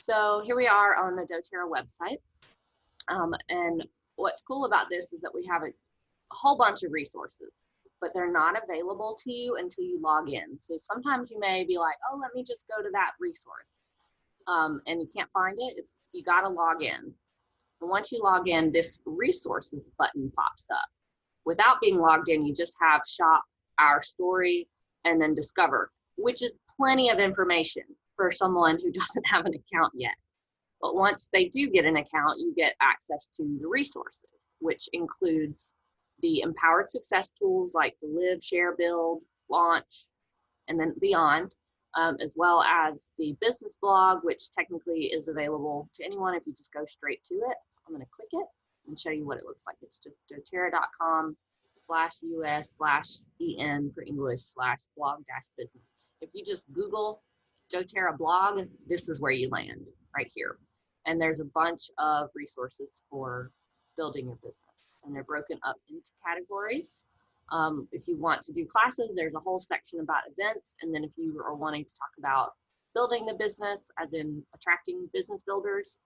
So here we are on the doTERRA website. And what's cool about this is that we have a whole bunch of resources, but they're not available to you until you log in. So sometimes you may be like, oh, let me just go to that resource. And you can't find it. You got to log in. And once you log in, this resources button pops up. Without being logged in, you just have shop, our story, and then discover, which is plenty of information for someone who doesn't have an account yet. But once they do get an account, you get access to the resources, which includes the empowered success tools like the live, share, build, launch, and then beyond, as well as the business blog, which technically is available to anyone if you just go straight to it. I'm going to click it and show you what it looks like. It's just doterra.com/us/en for English/blog-business. If you just Google doTERRA blog, this is where you land, right here. And there's a bunch of resources for building your business, and they're broken up into categories. If you want to do classes, there's a whole section about events. And then if you are wanting to talk about building the business, as in attracting business builders,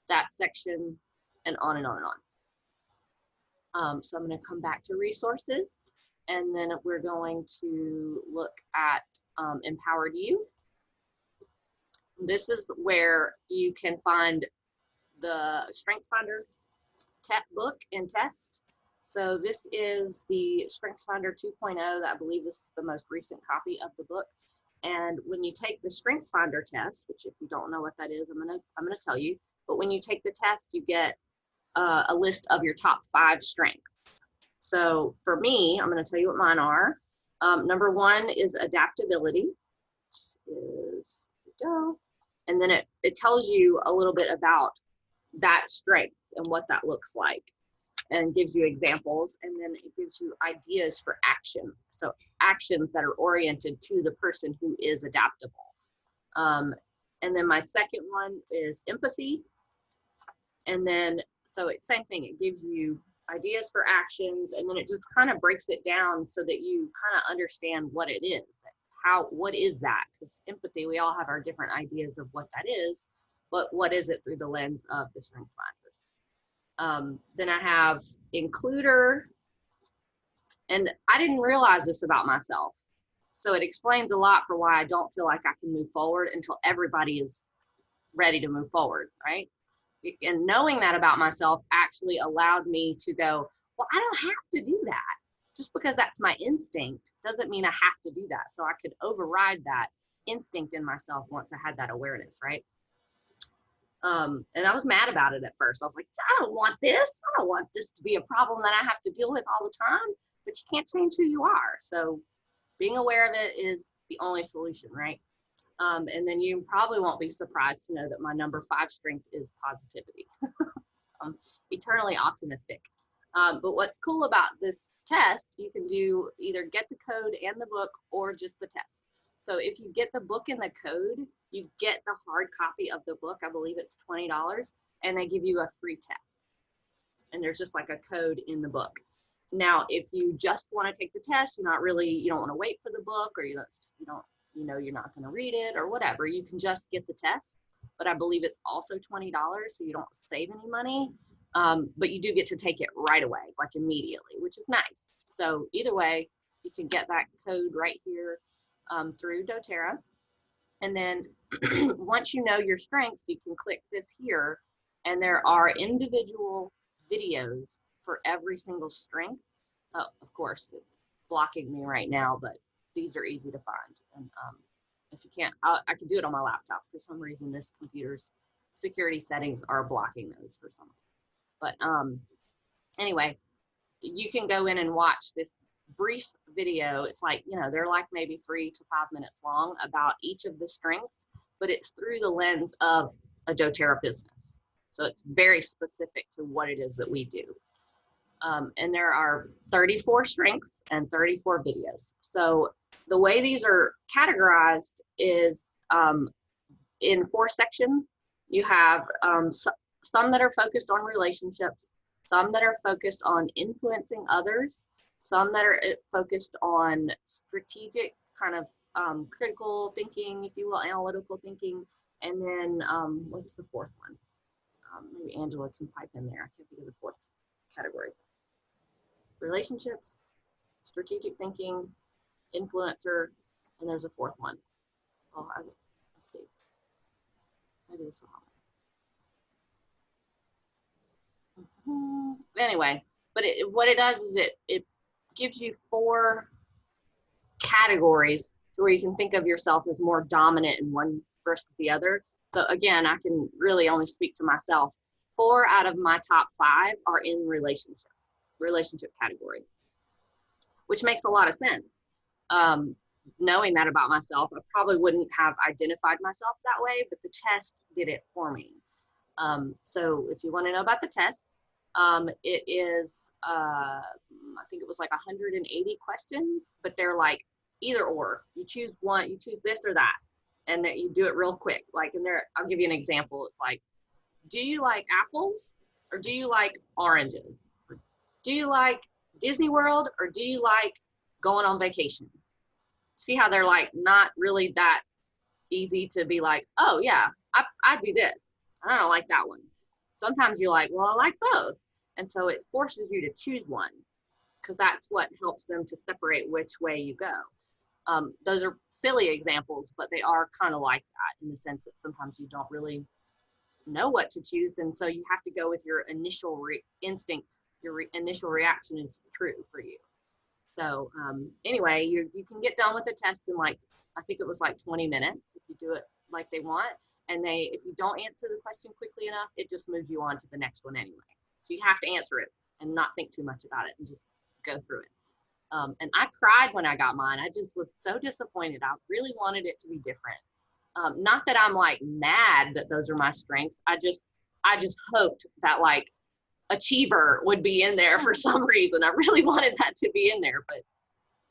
that section, and on and on and on. So I'm going to come back to resources, and then we're going to look at Empowered You. This is where you can find the Strength Finder book and test. So this is the Strength Finder 2.0. I believe this is the most recent copy of the book. And when you take the Strengths Finder test, which if you don't know what that is, I'm gonna tell you. But when you take the test, you get a list of your top 5 strengths. So for me, I'm going to tell you what mine are. Number 1 is adaptability, which is, and then it tells you a little bit about that strength and what that looks like, and gives you examples, and then it gives you ideas for action. So actions that are oriented to the person who is adaptable. And then my second one is empathy. And then, so it's same thing, it gives you ideas for actions, and then it just kind of breaks it down so that you kind of understand what it is. What is that? Because empathy, we all have our different ideas of what that is, but what is it through the lens of the Strength Finders? Then I have includer, and I didn't realize this about myself. So it explains a lot for why I don't feel like I can move forward until everybody is ready to move forward, right? And knowing that about myself actually allowed me to go, well, I don't have to do that. Just because that's my instinct doesn't mean I have to do that. So I could override that instinct in myself once I had that awareness, right? And I was mad about it at first. I was like, I don't want this. I don't want this to be a problem that I have to deal with all the time. But you can't change who you are. So being aware of it is the only solution, right? And then you probably won't be surprised to know that my number 5 strength is positivity. I'm eternally optimistic. But what's cool about this test, you can do either get the code and the book or just the test. So if you get the book and the code, you get the hard copy of the book. I believe it's $20, and they give you a free test. And there's just like a code in the book. Now, if you just want to take the test, you don't want to wait for the book, or you're not going to read it or whatever, you can just get the test. But I believe it's also $20, so you don't save any money. But you do get to take it right away, like immediately, which is nice. So either way, you can get that code right here through doTERRA. And then once you know your strengths, you can click this here, and there are individual videos for every single strength. Of course, it's blocking me right now, but these are easy to find. And if you can't, I could do it on my laptop. For some reason, this computer's security settings are blocking those for some. But anyway, you can go in and watch this brief video. It's like, they're like maybe 3 to 5 minutes long about each of the strengths, but it's through the lens of a doTERRA business. So it's very specific to what it is that we do. And there are 34 strengths and 34 videos. So the way these are categorized is in 4 sections. You have some that are focused on relationships, some that are focused on influencing others, some that are focused on strategic kind of critical thinking, if you will, analytical thinking, and then what's the fourth one? Maybe Angela can pipe in there. I can't think of the fourth category. Relationships, strategic thinking, influencer, and there's a fourth one. Oh, let's see. Maybe this will help. Anyway, but what it does is it gives you 4 categories to where you can think of yourself as more dominant in one versus the other. So again, I can really only speak to myself. 4 out of my top 5 are in relationship category, which makes a lot of sense. Knowing that about myself, I probably wouldn't have identified myself that way, but the test did it for me. So if you want to know about the test, it is, I think it was like 180 questions, but they're like either or. You choose one, you choose this or that, and that you do it real quick. Like in there, I'll give you an example. It's like, do you like apples or do you like oranges? Do you like Disney World or do you like going on vacation? See how they're like not really that easy to be like, oh yeah, I do this. I don't like that one. Sometimes you're like, well, I like both. And so it forces you to choose one because that's what helps them to separate which way you go. Those are silly examples, but they are kind of like that in the sense that sometimes you don't really know what to choose. And so you have to go with your initial instinct. Your initial reaction is true for you. So anyway, you can get done with the test in like, I think it was like 20 minutes if you do it like they want. And if you don't answer the question quickly enough, it just moves you on to the next one anyway. So you have to answer it and not think too much about it and just go through it. And I cried when I got mine. I just was so disappointed. I really wanted it to be different. Not that I'm like mad that those are my strengths. I just hoped that like achiever would be in there for some reason. I really wanted that to be in there, but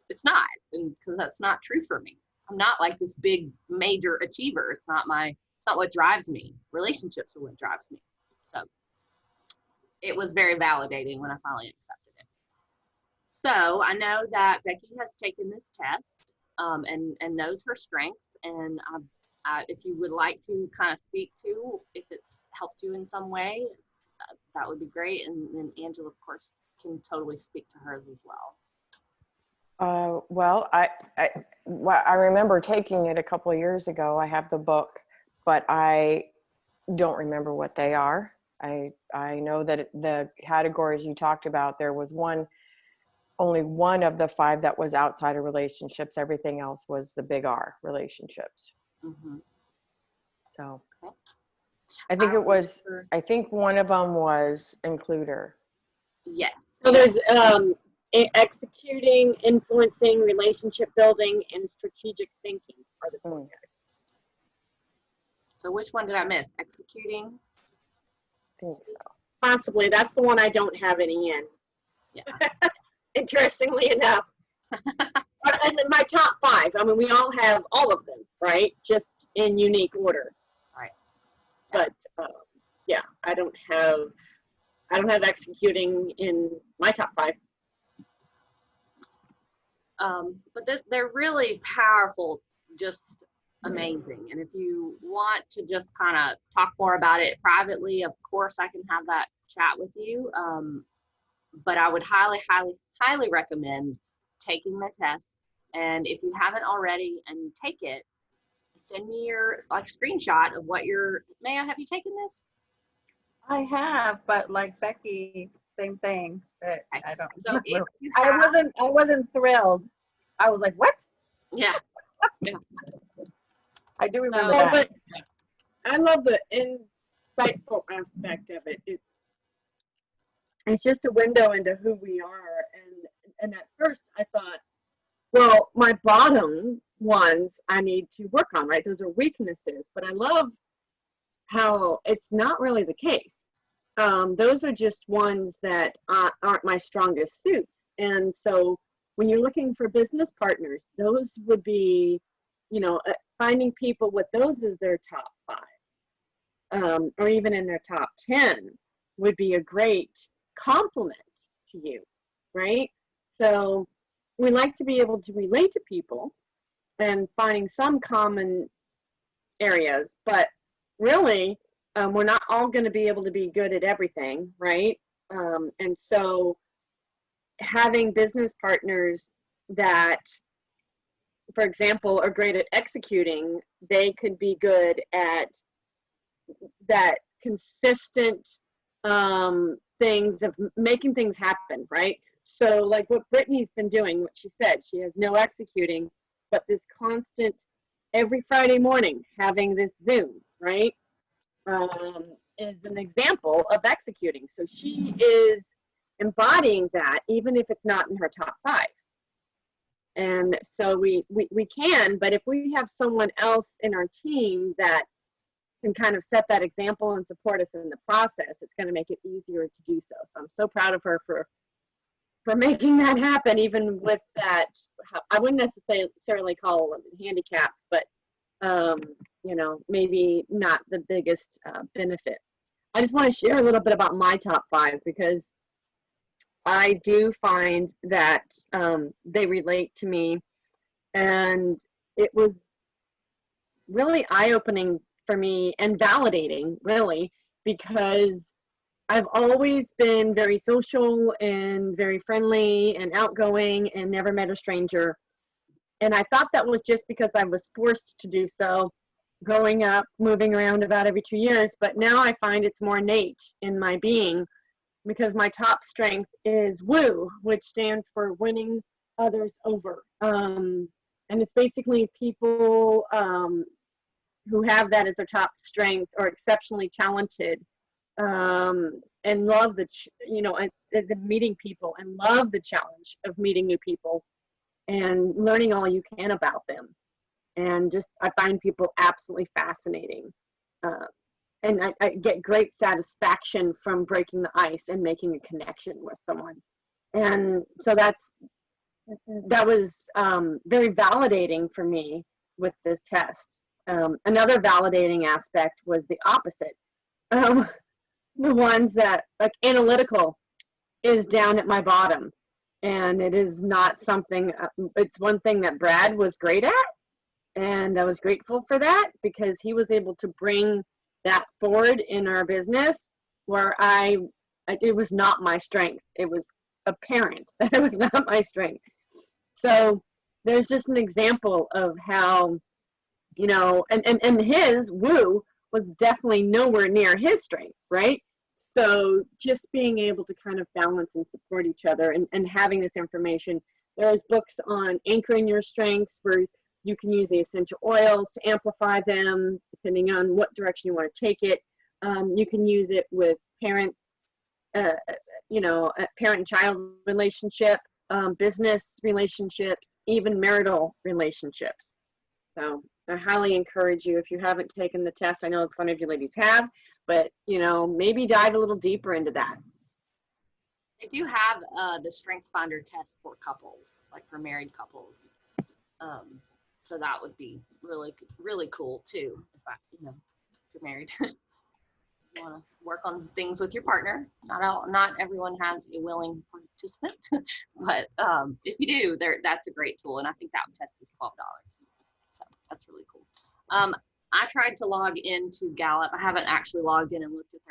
it's not, and because that's not true for me. I'm not like this big major achiever. It's not what drives me. Relationships are what drives me. So it was very validating when I finally accepted it. So I know that Becky has taken this test and knows her strengths, and if you would like to kind of speak to if it's helped you in some way, that would be great. And then Angela, of course, can totally speak to hers as well. Well, I remember taking it a couple of years ago. I have the book, but I don't remember what they are. I know that the categories you talked about, there was only one of the 5 that was outside of relationships. Everything else was the big R, relationships. Mm-hmm. So okay. I think one of them was includer. Yes. So there's executing, influencing, relationship building, and strategic thinking are the 4 categories. So which one did I miss? Executing? I think so. Possibly. That's the one I don't have any in. Yeah. Interestingly enough. And my top 5, I mean, we all have all of them, right? Just in unique order. Right. Yeah. But yeah, I don't have executing in my top 5. But they're really powerful, just amazing. And if you want to just kind of talk more about it privately, of course I can have that chat with you. But I would highly recommend taking the test. And if you haven't already and you take it, send me your like screenshot of what have you taken this? I have, but like Becky, same thing. But I don't. So I wasn't thrilled. I was like, what? Yeah. Yeah. I do remember that. But I love the insightful aspect of it. It's just a window into who we are. And at first I thought, well, my bottom ones I need to work on, right? Those are weaknesses. But I love how it's not really the case. Those are just ones that aren't my strongest suits. And so when you're looking for business partners, those would be, finding people with those as their top 5, or even in their top 10 would be a great compliment to you, right? So we like to be able to relate to people. and finding some common areas, but really, we're not all going to be able to be good at everything, right? And so having business partners that, for example, are great at executing, they could be good at that consistent things of making things happen, right? So like what Brittany's been doing, what she said, she has no executing, but this constant, every Friday morning, having this Zoom, right? Is an example of executing. So she is embodying that, even if it's not in her top 5. And so we can, but if we have someone else in our team that can kind of set that example and support us in the process, it's going to make it easier to do so. So I'm so proud of her for making that happen, even with that, I wouldn't necessarily call it a handicap, but you know, maybe not the biggest benefit. I just want to share a little bit about my top 5, because I do find that they relate to me, and it was really eye-opening for me and validating, really, because I've always been very social and very friendly and outgoing and never met a stranger. And I thought that was just because I was forced to do so growing up, moving around about every 2 years. But now I find it's more innate in my being, because my top strength is WOO, which stands for winning others over. And it's basically people who have that as their top strength, or exceptionally talented, and love the, you know, as in meeting people, and love the challenge of meeting new people and learning all you can about them. And just, I find people absolutely fascinating. And I get great satisfaction from breaking the ice and making a connection with someone. And so that was very validating for me with this test. Another validating aspect was the opposite. The ones that, like, analytical is down at my bottom. And it is not something, it's one thing that Brad was great at. And I was grateful for that, because he was able to bring that forward in our business, where it was not my strength. It was apparent that it was not my strength. So there's just an example of how, you know, and his WOO was definitely nowhere near his strength, right? So just being able to kind of balance and support each other, and having this information. There's books on anchoring your strengths, where you can use the essential oils to amplify them, depending on what direction you want to take it. You can use it with parents, you know, parent-child relationship, business relationships, even marital relationships. So I highly encourage you, if you haven't taken the test, I know some of you ladies have, but, you know, maybe dive a little deeper into that. They do have the StrengthsFinder test for couples, like for married couples. So that would be really, really cool too. If you're married, you want to work on things with your partner. Not everyone has a willing participant, but if you do, that's a great tool. And I think that test is $12. So that's really cool. I tried to log into Gallup. I haven't actually logged in and looked at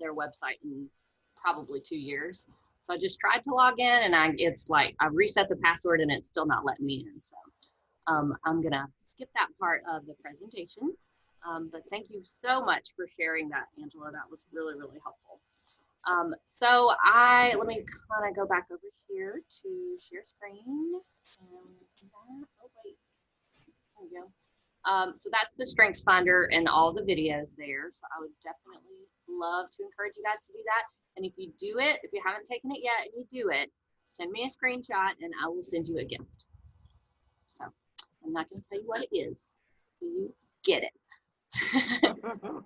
their website in probably 2 years. So I just tried to log in, and it's like I reset the password and it's still not letting me in. So I'm gonna skip that part of the presentation. But thank you so much for sharing that, Angela. That was really, really helpful. So let me kind of go back over here to share screen. Oh wait, there we go. So that's the StrengthsFinder and all the videos there. So I would definitely love to encourage you guys to do that. And if you do it, if you haven't taken it yet and you do it, send me a screenshot and I will send you a gift. So I'm not going to tell you what it is. So you get it.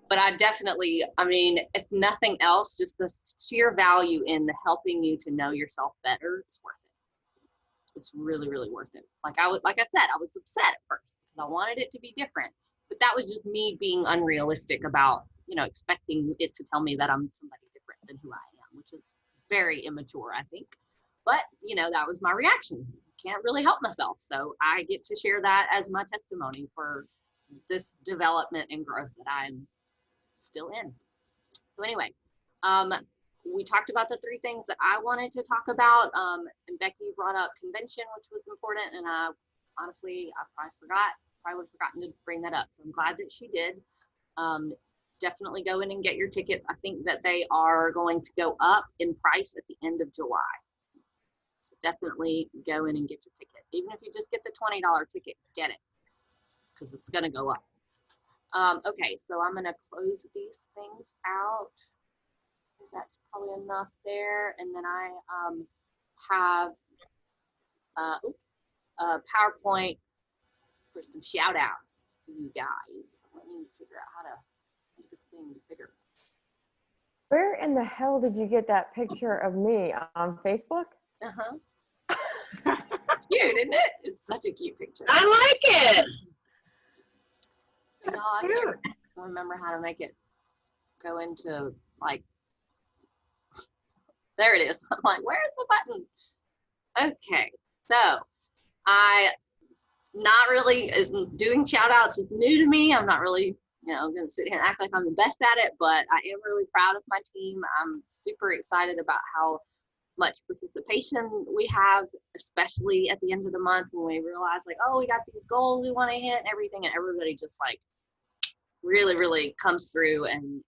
But I mean, if nothing else, just the sheer value in helping you to know yourself better is worth it. It's really, really worth it. Like I said, I was upset at first because I wanted it to be different, but that was just me being unrealistic about, you know, expecting it to tell me that I'm somebody different than who I am, which is very immature, I think. But, you know, that was my reaction. can't really help myself. So I get to share that as my testimony for this development and growth that I'm still in. So anyway, we talked about the 3 things that I wanted to talk about, and Becky brought up convention, which was important, and honestly, I probably would have forgotten to bring that up. So I'm glad that she did. Definitely go in and get your tickets. I think that they are going to go up in price at the end of July. So definitely go in and get your ticket. Even if you just get the $20 ticket, get it, because it's going to go up. Okay, so I'm going to close these things out. That's probably enough there. And then I have a PowerPoint for some shout outs for you guys. Let me figure out how to make this thing bigger. Where in the hell did you get that picture of me on Facebook? Uh-huh. Cute, isn't it? It's such a cute picture. I like it. No, I can't remember how to make it go into, like, there it is. I'm like, where's the button? Okay, so not really doing shout outs is new to me. I'm not really, going to sit here and act like I'm the best at it, but I am really proud of my team. I'm super excited about how much participation we have, especially at the end of the month when we realize, like, oh, we got these goals we want to hit and everything, and everybody just like really, really comes through. And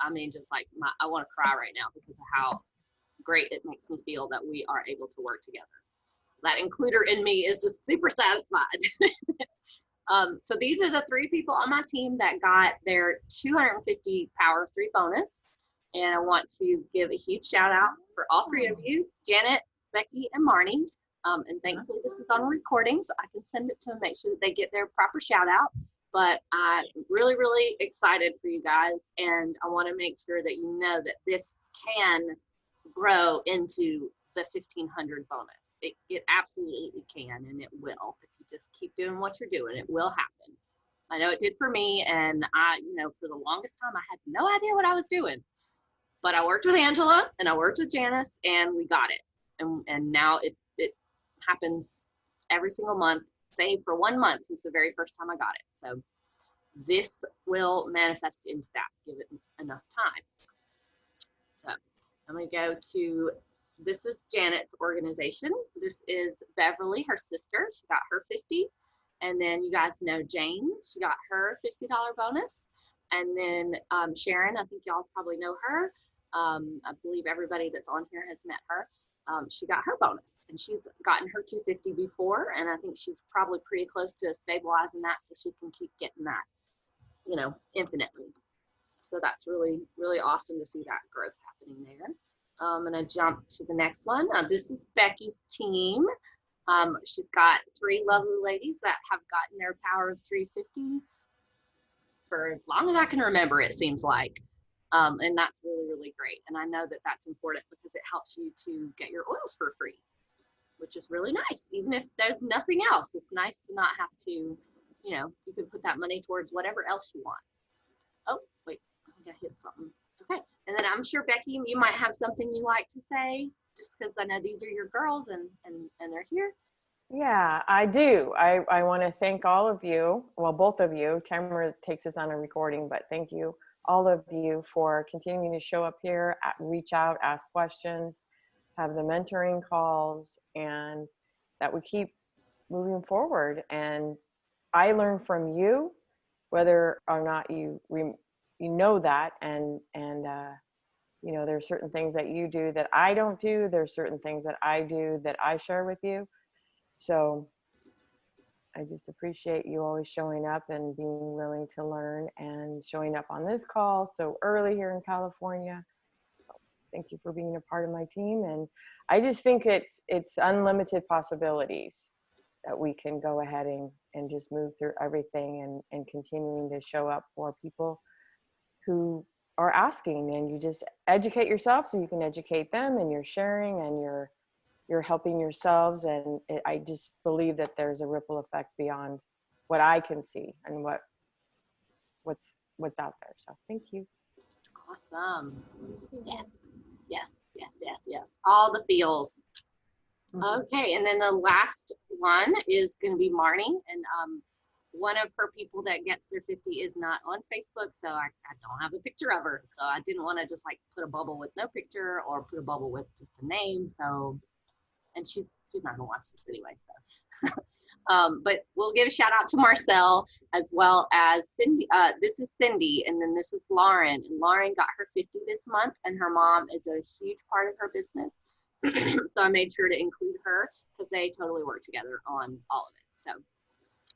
I mean, just like I want to cry right now because of how great it makes me feel that we are able to work together. That includer in me is just super satisfied. So these are the 3 people on my team that got their 250 Power of 3 bonus. And I want to give a huge shout out for all 3 of you, Janet, Becky, and Marnie. And thankfully this is on a recording, so I can send it to them, make sure that they get their proper shout out. But I'm really, really excited for you guys. And I want to make sure that you know that this can grow into the 1,500 bonus. It absolutely can, and it will. If you just keep doing what you're doing, it will happen. I know it did for me, and for the longest time, I had no idea what I was doing. But I worked with Angela, and I worked with Janice, and we got it. And now it happens every single month, save for 1 month since the very first time I got it. So this will manifest into that. Give it enough time. So I'm going to go to, this is Janet's organization. This is Beverly, her sister. She got her 50. And then you guys know Jane. She got her $50 bonus. And then Sharon, I think y'all probably know her. I believe everybody that's on here has met her. She got her bonus, and she's gotten her 250 before. And I think she's probably pretty close to stabilizing that so she can keep getting that, infinitely. So that's really, really awesome to see that growth happening there. I'm going to jump to the next one. This is Becky's team. She's got 3 lovely ladies that have gotten their Power of 350 for as long as I can remember, it seems like. And that's really, really great. And I know that that's important because it helps you to get your oils for free, which is really nice. Even if there's nothing else, it's nice to not have to, you can put that money towards whatever else you want. Oh, wait, I think I hit something. Okay, and then I'm sure, Becky, you might have something you like to say, just because I know these are your girls and they're here. Yeah, I do. I want to thank all of you, well, both of you. Tamara takes us on a recording, but thank you, all of you, for continuing to show up here, reach out, ask questions, have the mentoring calls, and that we keep moving forward. And I learn from you, whether or not you know that, and there's certain things that you do that I don't do. There's certain things that I do that I share with you. So I just appreciate you always showing up and being willing to learn and showing up on this call so early here in California. Thank you for being a part of my team. And I just think it's unlimited possibilities that we can go ahead and just move through everything and continuing to show up for people who are asking, and you just educate yourself so you can educate them, and you're sharing and you're helping yourselves. And I just believe that there's a ripple effect beyond what I can see and what's out there. So thank you. Awesome. Yes, yes, yes, yes, yes. All the feels. Okay, and then the last one is going to be Marnie, and one of her people that gets their 50 is not on Facebook, so I don't have a picture of her. So I didn't want to just like put a bubble with no picture or put a bubble with just a name. So, and she's not gonna watch this anyway. So, but we'll give a shout out to Marcel as well as Cindy. This is Cindy, and then this is Lauren. And Lauren got her 50 this month, and her mom is a huge part of her business. So I made sure to include her because they totally work together on all of it. So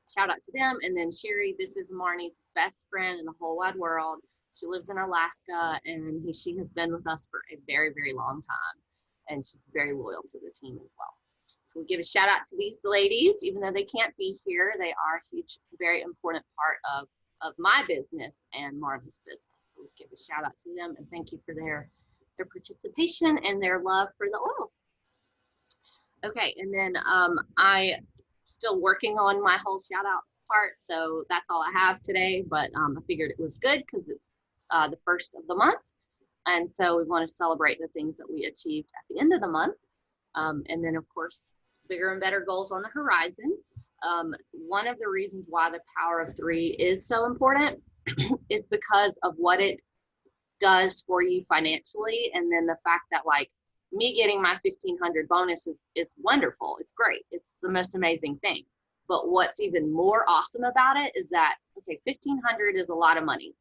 shout out to them. And then Sherry, this is Marnie's best friend in the whole wide world. She lives in Alaska, and she has been with us for a very, very long time. And she's very loyal to the team as well. So we give a shout out to these ladies, even though they can't be here, they are a huge, very important part of my business and Marnie's business. So we give a shout out to them and thank you for their participation and their love for the oils. Okay, and then I still working on my whole shout out part, so that's all I have today, but I figured it was good because it's the first of the month, and so we want to celebrate the things that we achieved at the end of the month, and then of course bigger and better goals on the horizon. One of the reasons why the power of 3 is so important is because of what it does for you financially, and then the fact that like me getting my 1,500 bonus is wonderful. It's great. It's the most amazing thing. But what's even more awesome about it is that, okay, 1,500 is a lot of money.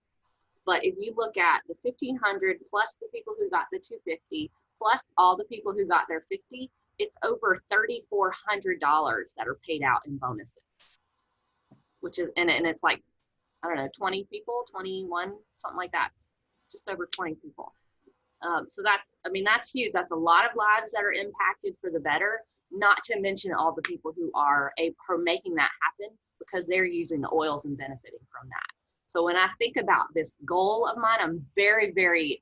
But if you look at the 1,500 plus the people who got the 250 plus all the people who got their 50, it's over $3,400 that are paid out in bonuses, which is, and it's like, I don't know, 20 people, 21, something like that. Just over 20 people. So that's, I mean, that's huge. That's a lot of lives that are impacted for the better, not to mention all the people who are making that happen because they're using the oils and benefiting from that. So when I think about this goal of mine, I'm very, very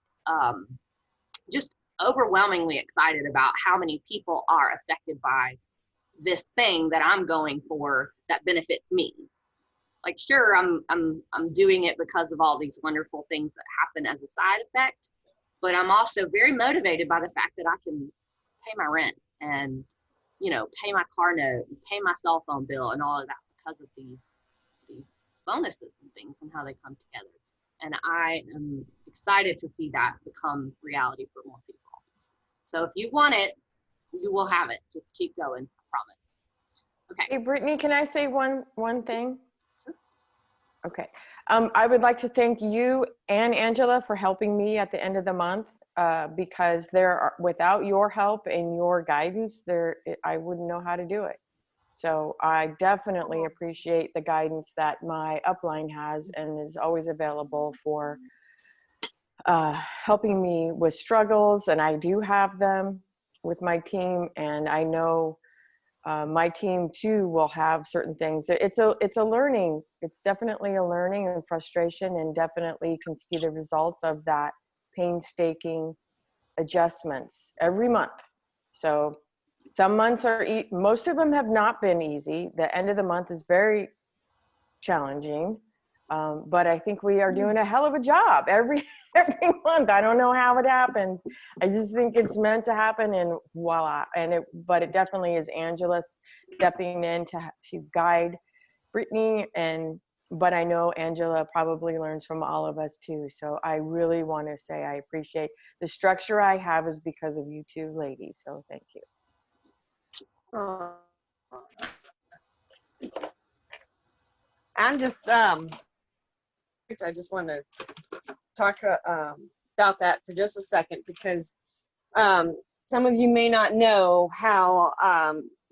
just overwhelmingly excited about how many people are affected by this thing that I'm going for that benefits me. Like, sure, I'm doing it because of all these wonderful things that happen as a side effect, but I'm also very motivated by the fact that I can pay my rent and, you know, pay my car note, and pay my cell phone bill and all of that because of these bonuses and things and how they come together. And I am excited to see that become reality for more people. So if you want it, you will have it. Just keep going, I promise. Okay. Hey, Brittany, can I say one thing? Okay. I would like to thank you and Angela for helping me at the end of the month because without your help and your guidance, I wouldn't know how to do it. So I definitely appreciate the guidance that my upline has and is always available for helping me with struggles. And I do have them with my team, and I know my team too will have certain things. It's a learning. It's definitely a learning and frustration, and definitely can see the results of that painstaking adjustments every month. So some months most of them have not been easy. The end of the month is very challenging, but I think we are doing a hell of a job every month. I don't know how it happens. I just think it's meant to happen, and voila. But it definitely is Angela stepping in to guide Brittany, but I know Angela probably learns from all of us too. So I really want to say I appreciate the structure I have is because of you two ladies. So thank you. I'm just I just want to talk about that for just a second because some of you may not know how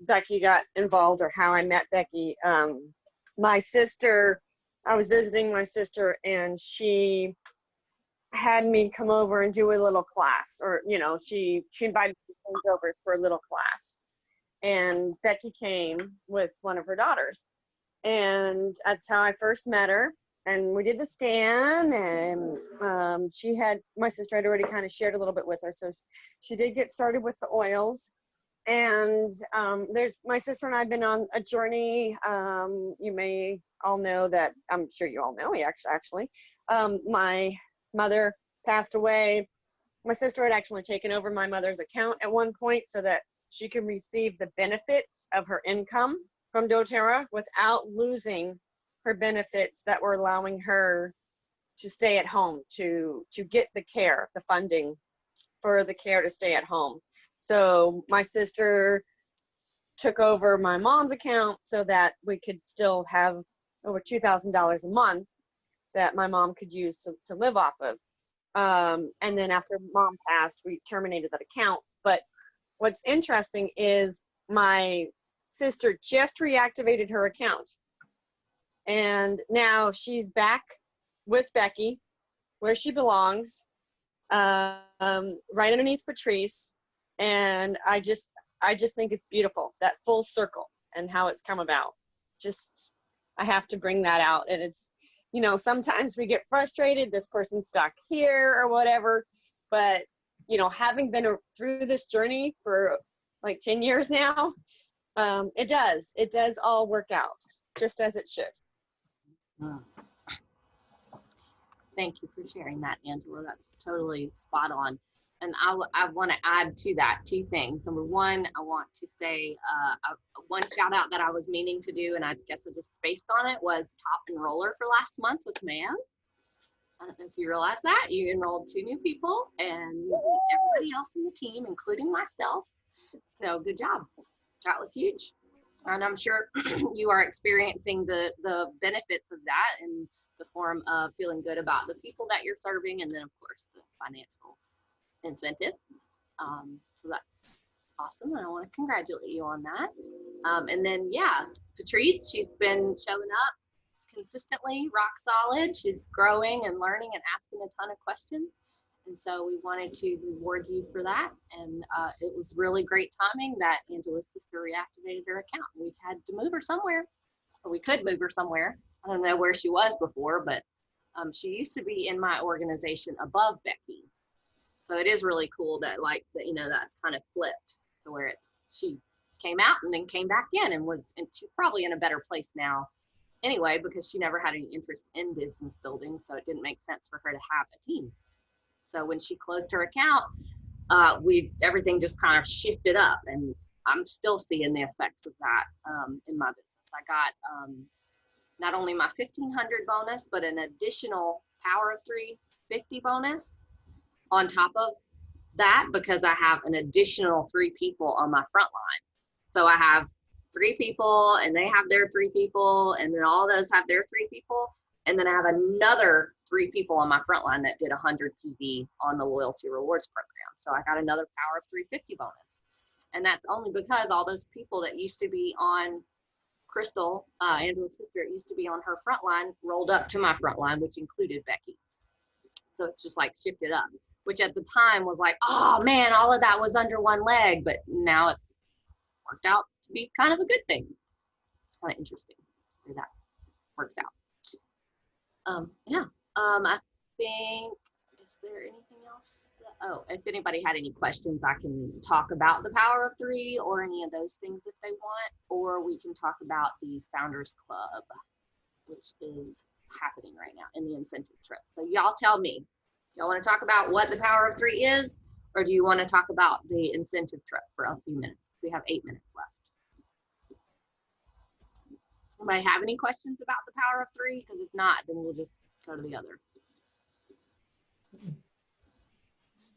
Becky got involved or how I met Becky. My sister, I was visiting my sister, and she had me come over and do a little class, or you know, she invited me over for a little class, and Becky came with one of her daughters, and that's how I first met her. And we did the scan, and my sister had already kind of shared a little bit with her, so she did get started with the oils. And my sister and I have been on a journey. You may all know that, I'm sure you all know, actually. My mother passed away. My sister had actually taken over my mother's account at one point so that she can receive the benefits of her income from doTERRA without losing her benefits that were allowing her to stay at home, to get the care, the funding for the care to stay at home. So my sister took over my mom's account so that we could still have over $2,000 a month that my mom could use to live off of. And then after mom passed, we terminated that account. But what's interesting is my sister just reactivated her account. And now she's back with Becky, where she belongs, right underneath Patrice. And I just think it's beautiful, that full circle and how it's come about. Just, I have to bring that out. And it's, you know, sometimes we get frustrated, this person's stuck here or whatever, but, you know, having been through this journey for like 10 years now, it does all work out just as it should. Thank you for sharing that, Angela. That's totally spot on. And I want to add to that 2 things. Number one, I want to say one shout out that I was meaning to do, and I guess I just spaced on it, was top enroller for last month with Man. I don't know if you realize that. You enrolled 2 new people and you beat everybody else in the team, including myself. So good job. That was huge. And I'm sure you are experiencing the benefits of that in the form of feeling good about the people that you're serving, and then of course the financial incentive. So that's awesome, and I want to congratulate you on that. And then yeah, Patrice, she's been showing up consistently, rock solid. She's growing and learning and asking a ton of questions, and so we wanted to reward you for that. And it was really great timing that Angela's sister reactivated her account, and we had to move her somewhere, or we could move her somewhere. I don't know where she was before, but she used to be in my organization above Becky. So it is really cool that, like, you know, that's kind of flipped to where she came out and then came back in, and she's probably in a better place now anyway, because she never had any interest in business building. So it didn't make sense for her to have a team. So when she closed her account, everything just kind of shifted up, and I'm still seeing the effects of that in my business. I got not only my 1,500 bonus, but an additional Power of 3 50 bonus on top of that, because I have an additional 3 people on my front line. So I have 3 people, and they have their 3 people, and then all those have their 3 people. And then I have another 3 people on my front line that did 100 PV on the loyalty rewards program. So I got another Power of 350 bonus. And that's only because all those people that used to be on Crystal, Angela's sister, used to be on her front line, rolled up to my front line, which included Becky. So it's just like shifted up, which at the time was like, oh man, all of that was under one leg, but now it's worked out to be kind of a good thing. It's kind of interesting where that works out. I think, is there anything else? Oh, if anybody had any questions, I can talk about the Power of 3 or any of those things if they want, or we can talk about the Founders Club, which is happening right now in the incentive trip. So y'all tell me, y'all want to talk about what the Power of 3 is, or do you want to talk about the incentive trip for a few minutes? We have 8 minutes left. Anybody have any questions about the Power of 3? Because if not, then we'll just go to the other.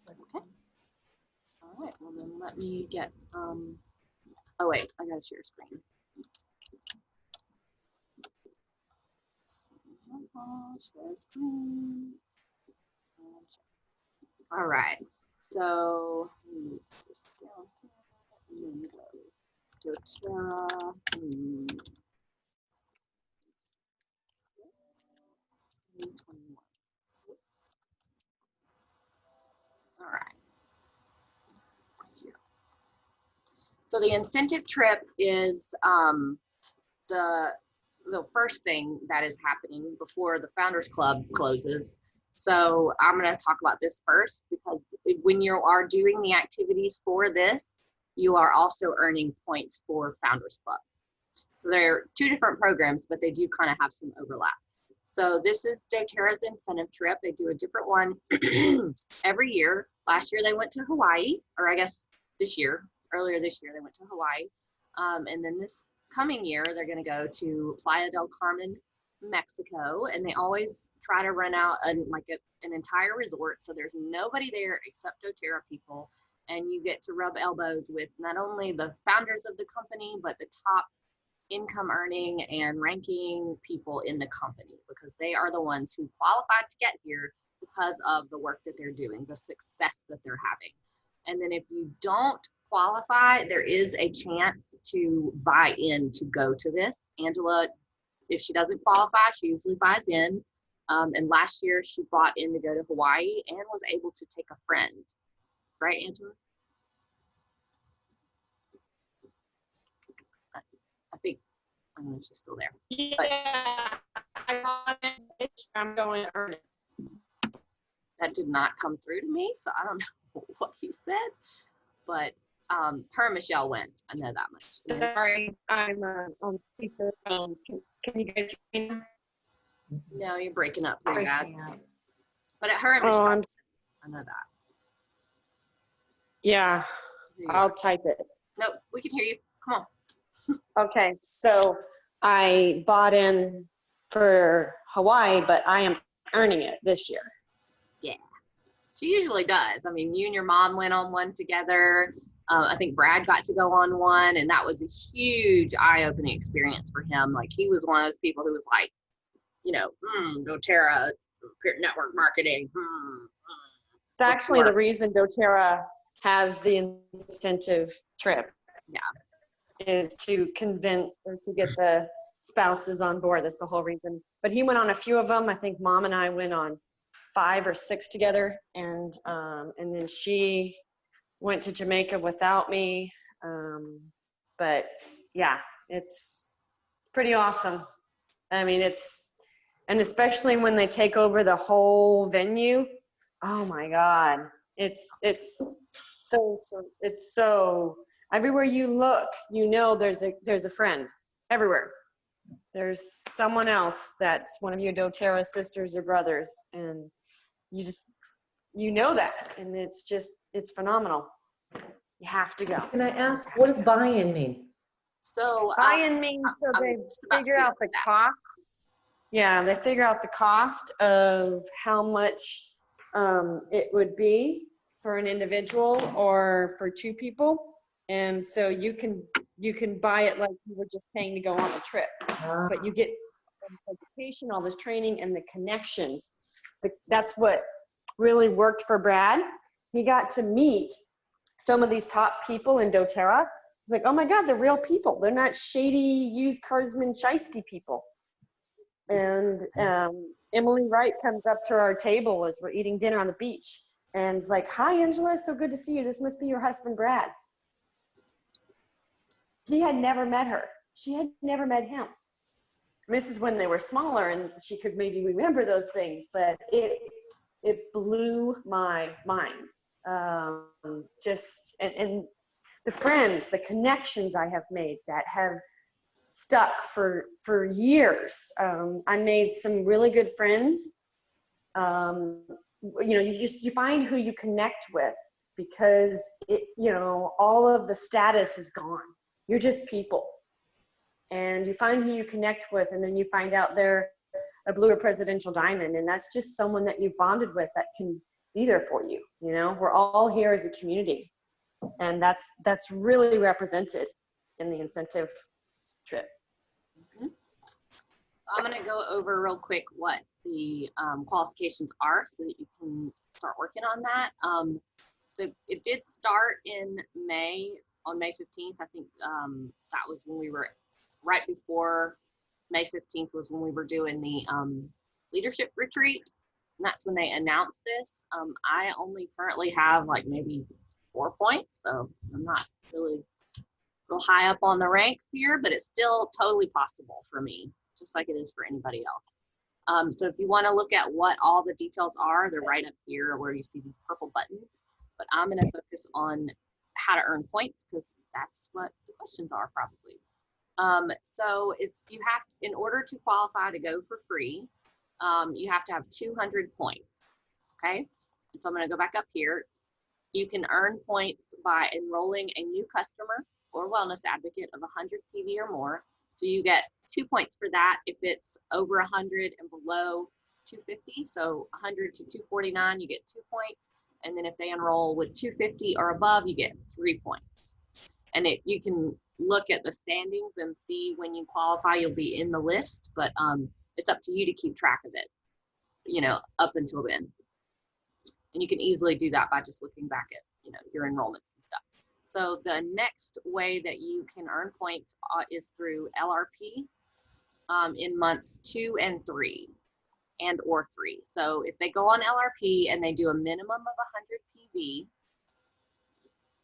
Okay. All right, well then let me get, oh wait, I gotta share screen. Share screen. All right, so just down here and then go doTERRA. All right. So the incentive trip is the first thing that is happening before the Founders Club closes. So I'm going to talk about this first, because when you are doing the activities for this, you are also earning points for Founders Club. So they're 2 different programs, but they do kind of have some overlap. So this is doTERRA's incentive trip. They do a different one every year. Last year they went to Hawaii, or I guess this year, earlier this year, they went to Hawaii. And then this coming year, they're going to go to Playa del Carmen, Mexico. And they always try to rent out an entire resort. So there's nobody there except doTERRA people. And you get to rub elbows with not only the founders of the company, but the top income earning and ranking people in the company, because they are the ones who qualified to get here because of the work that they're doing, the success that they're having. And then if you don't qualify, there is a chance to buy in to go to this. Angela, if she doesn't qualify, she usually buys in. And last year she bought in to go to Hawaii and was able to take a friend. Right, Angela? I think, I don't know if she's still there. Yeah, I'm going to earn it. That did not come through to me, so I don't know what he said. But her and Michelle went. I know that much. Sorry, I'm on speakerphone. Can you guys hear me? No, you're breaking up pretty bad. Yeah. But her and Michelle, I know that. Yeah, Here you I'll are. type it. Nope, we can hear you. Come on. Okay, so I bought in for Hawaii, but I am earning it this year. Yeah, she usually does. I mean, you and your mom went on one together. I think Brad got to go on one, and that was a huge eye-opening experience for him. Like, he was one of those people who was like, you know, doTERRA, network marketing. It's actually the reason doTERRA has the incentive trip. Yeah. Is to convince or to get the spouses on board. That's the whole reason. But he went on a few of them. I think Mom and I went on 5 or 6 together, and then she went to Jamaica without me. But yeah, it's pretty awesome. I mean, and especially when they take over the whole venue. Oh my God, it's so everywhere you look, you know there's a friend everywhere. There's someone else that's one of your doTERRA sisters or brothers, and you know that, and it's phenomenal. You have to go. Can I ask, what does buy-in mean? So Buy-in means so I they was just about to figure get out to the that. cost. Yeah, they figure out the cost of how much it would be for an individual or for 2 people. And so you can buy it like you were just paying to go on a trip, but you get education, all this training, and the connections. That's what really worked for Brad. He got to meet some of these top people in doTERRA. He's like, oh my God, they're real people. They're not shady, used carsman, shisty people. And Emily Wright comes up to our table as we're eating dinner on the beach, and is like, hi, Angela, so good to see you. This must be your husband, Brad. He had never met her. She had never met him. And this is when they were smaller, and she could maybe remember those things, but it blew my mind. And the friends, the connections I have made that have stuck for years. I made some really good friends. You find who you connect with, because all of the status is gone. You're just people, and you find who you connect with, and then you find out they're a blue or presidential diamond, and that's just someone that you've bonded with that can be there for you. We're all here as a community, and that's really represented in the incentive trip. I'm going to go over real quick what the qualifications are so that you can start working on that. It did start in May, on May 15th. I think that was when we were, right before May 15th was when we were doing the leadership retreat. And that's when they announced this. I only currently have like maybe 4 points, so I'm not really real high up on the ranks here, but it's still totally possible for me, just like it is for anybody else. So if you want to look at what all the details are, they're right up here where you see these purple buttons. But I'm going to focus on how to earn points, because that's what the questions are probably. So in order to qualify to go for free, you have to have 200 points. Okay. And so I'm going to go back up here. You can earn points by enrolling a new customer or wellness advocate of 100 PV or more. So you get 2 points for that if it's over 100 and below 250. So 100 to 249, you get 2 points. And then if they enroll with 250 or above, you get 3 points. And you can look at the standings and see when you qualify, you'll be in the list, but it's up to you to keep track of it, you know, up until then. And you can easily do that by just looking back at, you know, your enrollments and stuff. So the next way that you can earn points is through LRP in months 2 and 3 or 3. So if they go on LRP and they do a minimum of 100 PV,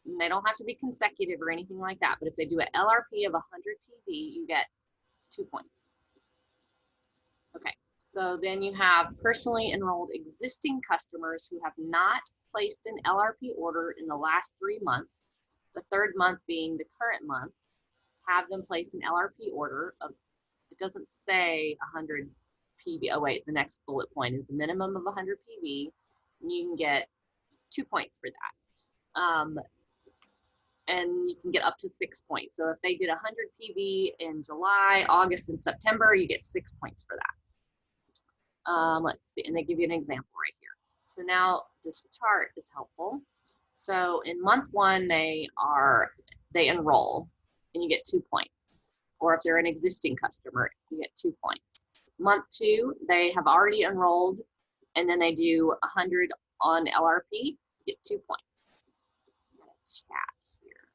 and they don't have to be consecutive or anything like that, but if they do an LRP of 100 PV, you get 2 points. Okay, so then you have personally enrolled existing customers who have not placed an LRP order in the last 3 months, the third month being the current month. Have them place an LRP order of, it doesn't say 100 PV, oh wait, the next bullet point is a minimum of 100 PV, and you can get 2 points for that. And you can get up to 6 points. So if they did 100 PV in July, August, and September, you get 6 points for that. Let's see, and they give you an example right here. So now this chart is helpful. So in month 1, they enroll and you get 2 points. Or if they're an existing customer, you get 2 points. Month 2, they have already enrolled and then they do 100 on LRP, you get 2 points. I'm gonna chat here.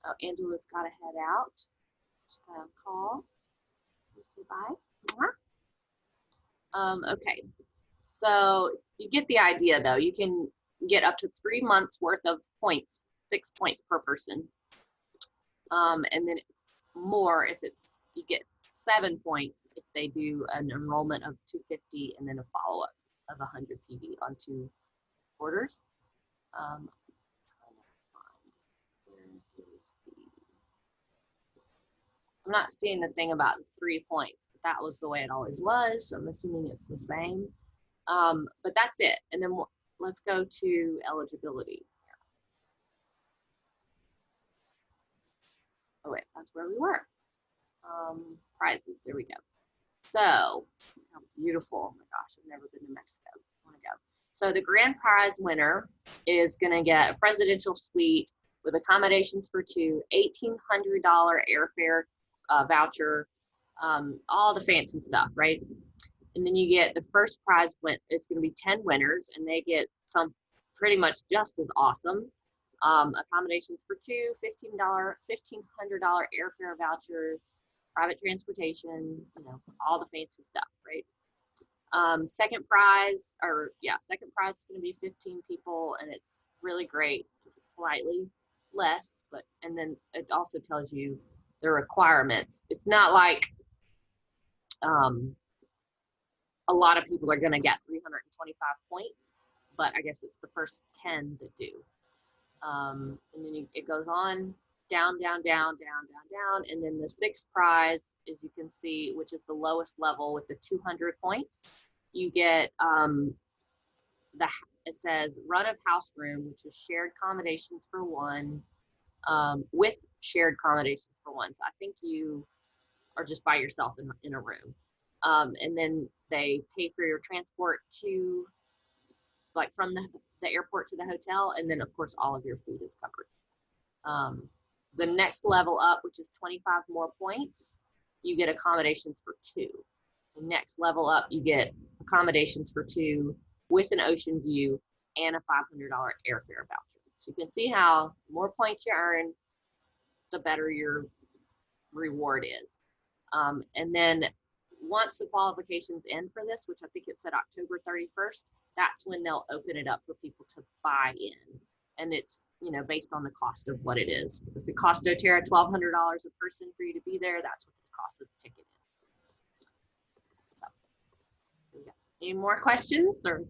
Oh, Angela's got to head out. She's got a call. Say bye. Okay, so you get the idea though. You can get up to 3 months worth of points, 6 points per person. And then it's more if you get 7 points if they do an enrollment of 250 and then a follow-up of 100 PV on 2 orders. I'm not seeing the thing about the 3 points, but that was the way it always was. So I'm assuming it's the same. But that's it. And then let's go to eligibility. Oh wait, that's where we were. Prizes, there we go. So, how beautiful. Oh my gosh, I've never been to Mexico. I want to go. So the grand prize winner is gonna get a presidential suite with accommodations for 2, $1,800 airfare voucher, all the fancy stuff, right? And then you get the first prize it's going to be 10 winners, and they get some pretty much just as awesome accommodations for 2, $1,500 airfare voucher, private transportation, you know, all the fancy stuff, right? Second prize is going to be 15 people, and it's really great, just slightly less, but and then it also tells you the requirements. It's not like a lot of people are going to get 325 points, but I guess it's the first 10 that do. And then it goes on down, down, down, down, down, down, and then the 6th prize, as you can see, which is the lowest level with the 200 points, you get it says run of house room, which is shared accommodations for 1. With shared accommodations for 1. So I think you are just by yourself in a room. And then they pay for your transport to, like from the airport to the hotel. And then of course, all of your food is covered. The next level up, which is 25 more points, you get accommodations for 2. The next level up, you get accommodations for 2 with an ocean view and a $500 airfare voucher. So you can see how the more points you earn, the better your reward is. And then once the qualifications end for this, which I think it said October 31st, that's when they'll open it up for people to buy in. And it's, you know, based on the cost of what it is. If it costs doTERRA $1,200 a person for you to be there, that's what the cost of the ticket is. So, there we go. Any more questions or?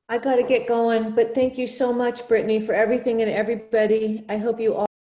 I got to get going, but thank you so much, Brittany, for everything and everybody. I hope you all